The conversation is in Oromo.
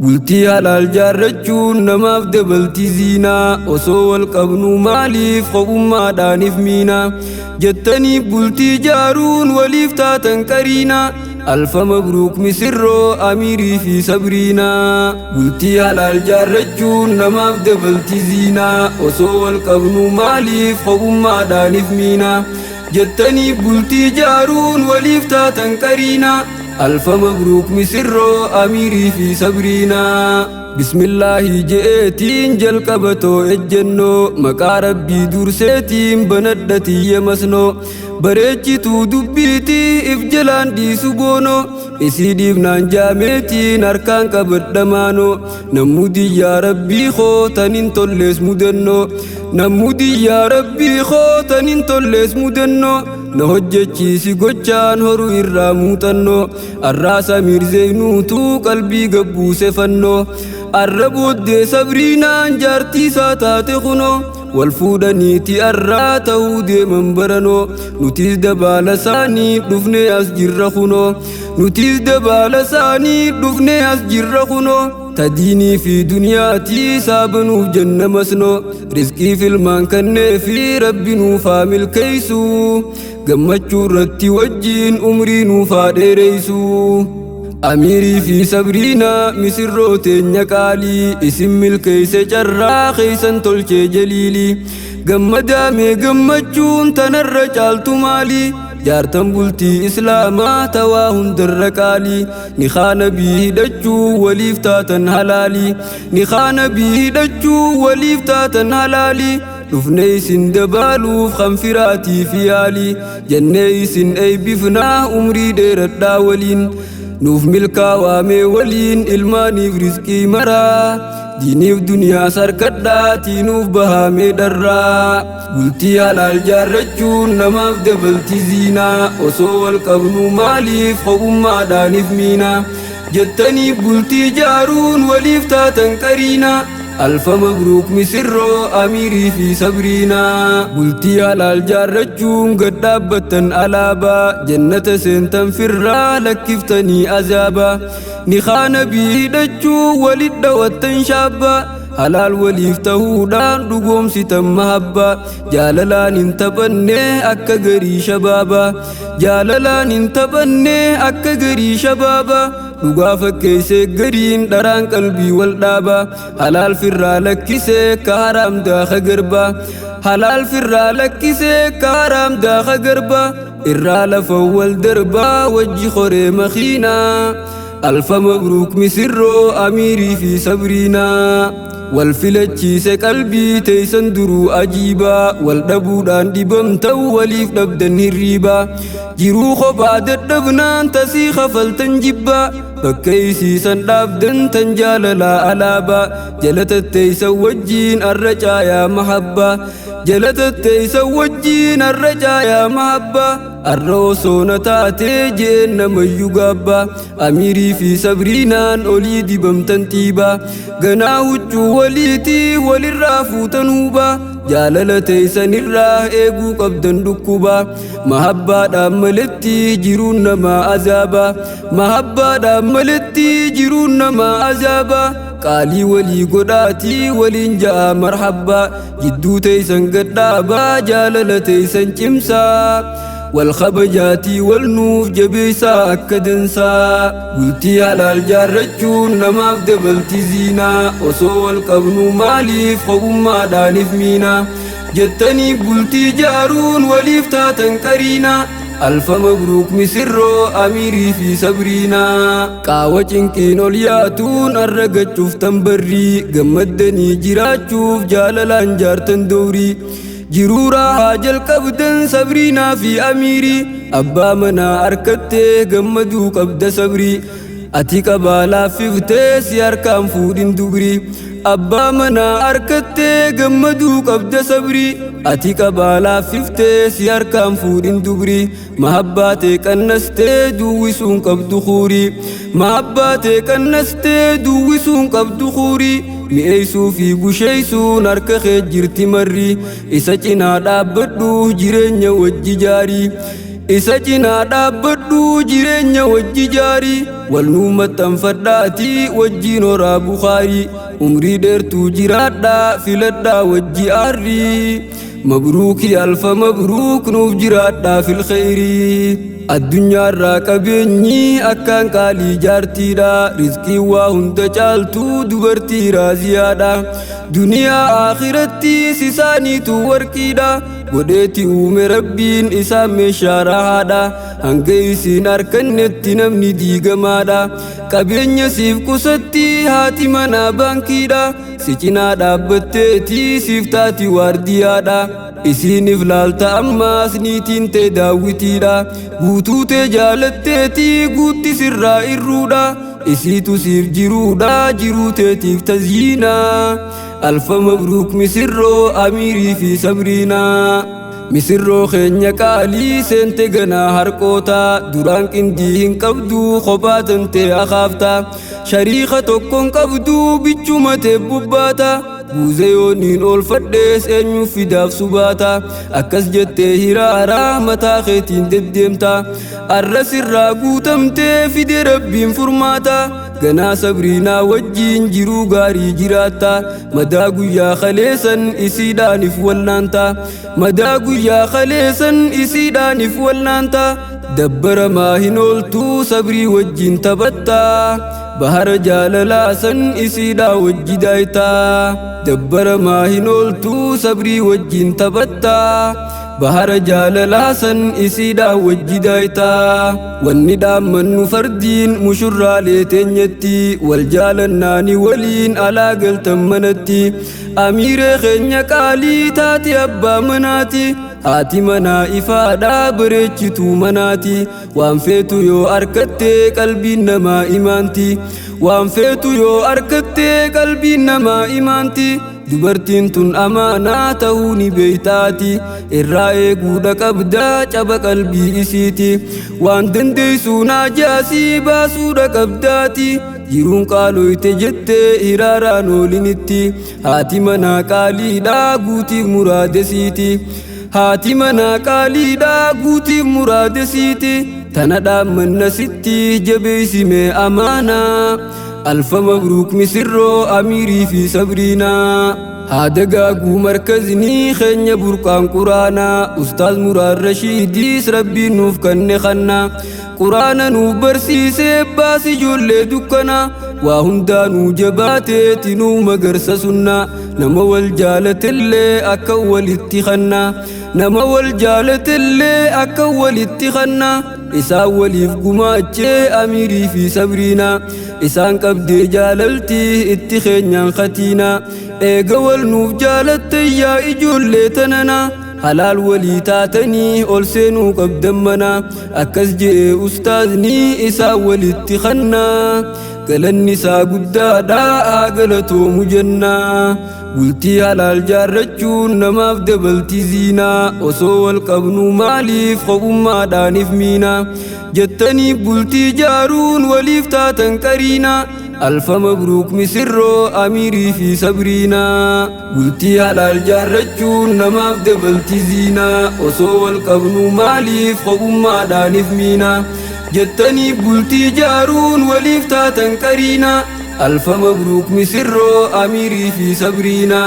Bultii halaal jaarrachuun namaaf dabaltii ziinaa osoo wal qabnu maaliif qobummaadhaaniif miinaa jettanii bultii jaaruun waliif taatan qariinaa alfa mabruuk misirroo amiirii fi sabriinaa. Bultii halaal jaarrachuun namaaf dabaltii ziinaa osoo wal qabnu maaliif qobummaadhaaniif miinaa jettanii bultii jaaruun waliif taatan qariinaa ألف مبروك مسرو أميري في سبرينا. بسم الله جئتين جل قبتو الجنو مقا ربي درسيتين بندتي يمسنو بريجتو دبيتي إفجلان دي سبونو إسيدي بنان جاميتين أركان قبردمانو نمودي يا ربي خوتنين توليس مدنو نمودي يا ربي خوتنين توليس مدنو نهجتشيسي قجان هرو إراموتنو الراسا ميرزينوتو قلبي قبو سفنو الربود دي سبرينان جارتي ساتاتي خنو والفودانيتي الراتو دي منبرنو نتيز دبال ساني دفني أسجر خنو نتيز دبال ساني دفني أسجر خنو تديني في دنياتي سابنو جنة مسنو رزقي في المانكن في ربي نوفا ملكيسو قمتشو رتي وجين أمري نوفا ديريسو أميري في سبرينا مسروتين يكالي اسم الكيس جرا خيسان تلشي جليلي قمدامي قمتشون تنرجال تمالي جارتن بلتي إسلاما تواهن درقالي نخان بيه دجو وليفتاتن هلالي نخان بيه دجو وليفتاتن هلالي دفنيسن دبالوف خنفراتي فيالي جنيسن أي بفنا أمري دير الداولين نوف ملكا وامي ولين إلماني في رزقي مرا ديني في دنيا سركداتي نوف بهامي درا قلتي على الجارجون نماف دبلتي زينا وصو القبن مالي فقوم ما داني في مينا جتني قلتي جارون وليفتاتن كرينا ألف مبروك مسرو أميري في سبرينا. قلتي على الجارجون قد دابتن ألابا جنة سنتن فرا لكفتني أزابا نخان بيه دجو ولد وطن شابا حلال وليفته دان دقوم ستم محبا جاللان انتبني أكا غري شبابا جاللان انتبني أكا غري شبابا dhugaa keesse gariin dharaan qalbii wal dhaaba halaal firraa lakkisee ka haraam daaqa garba halaal firraa lakkisee ka haraam daaqa garba irraa lafa wal darba wajji qoree makiina alfa mabruuk misirroo amiirii fi sabriinaa والفلتشيس قلبي تيسن درو أجيبا والدبودان دبمتو وليف دبدن الريبا جيرو خباد الدبنان تسيخ فلتنجبا بكيسي سندابدن تنجال لا ألابا جلت التيس وجين الرجايا محبا جلت التيس وجين الرجايا محبا الروسون تاتي جين ميقابا أميري في سبرينان أولي دبمتن تيبا غناوچو وليتي وللرافو تنوبا جاللتي سنراه ايقو قبدن دكوبا محبا داملتي جيرون ما أزابا محبا داملتي جيرون ما أزابا قالي ولي قداتي ولنجا مرحبا جدو تيسن قدابا جاللتي سنجمسا والخبجاتي والنوف جبيسا أكدنسا قلتي على الجارجون نماف دبلتي زينا وصو القبن مالي فقوم ما داني في مينا جتني قلتي جارون وليفتاتن كرينا ألف مبروك مسرو أميري في سبرينا قاوة كينو لياتون الرقج شفتن بري قمدني جراج شوف جاللان جارتن دوري جرورا هاجل قبدن سبرينا في أميري أبا منا أركتي قمدو قبد سبري أتي قبالا ففتي سيار كام فودين دبري أبا منا أركتي قمدو قبد سبري أتي قبالا ففتي سيار كام فودين دبري محباتي كنستي دويسون قبد خوري محباتي كنستي دويسون قبد خوري mi'eessuu fi busheessuun harka kee jirti marri isa cinaa dhaabbadhu jireenya wajji jaarii isa cinaa dhaabbadhu jireenya wajji jaarii والنومة فداتي وجي نورا بخاري عمري ديرتو جرادا في لدا وجي أري مبروك يا ألف مبروك نوف جرادا في الخير الدنيا راكبني أكان كالي جارتي دا رزقي وهند جالتو دبرتي رازيادا دنيا آخرتي سيساني تو وركيدا وديتي أومي ربين إسامي شارهادا هنگي سينار كنت نمني ديغ مادا كبين سيف كستي هاتي منا بانكيدا سيكينا دابتتي سيفتاتي وارديادا isiinif laalta ammaas niitiin tee daawwitiidha guutuu tee jaalatteetii guutti sirraa irruudha isiitu siif jiruudha jiruu teetiif tazyiina alfa mabruuk misirroo amiirii fi sabriinaa misirroo keenya qaalii seente ganaa harqoota duraan qindii hin qabdu kophaa tantee akaafta shariika tokkon qabdu bichuma tee bubbaata buuzeyooniin ol fadhees eenyuuf fidaaf subaata akkas jettee hiraaraa mataa keetiin deddeemta arras irraa guutamtee fide rabbiin furmaata ganaa sabriinaa wajjiin jiruu gaarii jiraatta madaa guyyaa kaleessan isiidhaaniif wallaanta madaa guyyaa kaleessan isiidhaaniif wallaanta dabbara maa hin ooltuu sabrii wajjiin taphatta bahara jaalalaa san isiidhaa wajji daayta dabbara maa hin ooltuu sabrii wajjiin taphatta bahara jaalalaa san isiidhaa wajji daayta wanni dhaammannu fardiin mushurraalee teenyatti wal jaalannaani waliin alaa galtan manatti amiiree keenya qaalii taati abbaa manaati haati manaa ifaadhaa bareechituu manaati waan feetu yoo arkattee qalbiin namaa imaanti waan feetu yoo arkattee qalbiin namaa imaanti dubartiin tun amaanaa ta'uu ni beeytaati irraa eeguudha qabdaa caba qalbii isiiti waan dandeeysuu naajaasii baasuudha qabdaati jiruun qaaloyte jettee hiraaraan oolinitti haati manaa qaaliidhaa guutiif muraadesiiti haati manaa qaaliidhaa guutiif muraadesiiti tana dhaammanna sitti jabeeysimee amaanaa alfa mabruuk misirroo amiirii fi sabriinaa haadagaaguu markazinii keenya burqaan quraanaa ustaaz muraad rashiidiis rabbiin nuuf kanne kannaa quraana nuuf barsiisee baas ijoollee dukkanaa waa hundaanuu jabaateeti nuu magarsa sunnaa nama wal jaalatellee akka walitti kannaa nama wal jaalatellee akka walitti kannaa isaan waliif gumaachee amiirii fi sabriinaa isaan qabdee jaalaltii itti keenyaan khatiinaa eega wal nuuf jaalatte yaa ijoollee tananaa halaal walii taatanii ol seenuu qabdan manaa akkas je'ee ustaaznii isaan walitti kannaa galanni isaa guddaadhaa haa galatoomu jennaa bultii halaal jaarrachuun namaaf dabaltii ziinaa osoo wal qabnuu maaliif qophummaadhaaniif miinaa jettanii bultii jaaruun waliif taatan qariinaa ألف مبروك مسرو أميري في سبرينا قلتي على الجارجون نما بدبلتي زينا وصو القبن مالي فقم ما دانف مينا جتني قلتي جارون وليفتا تنكرينا ألف مبروك مسرو أميري في سبرينا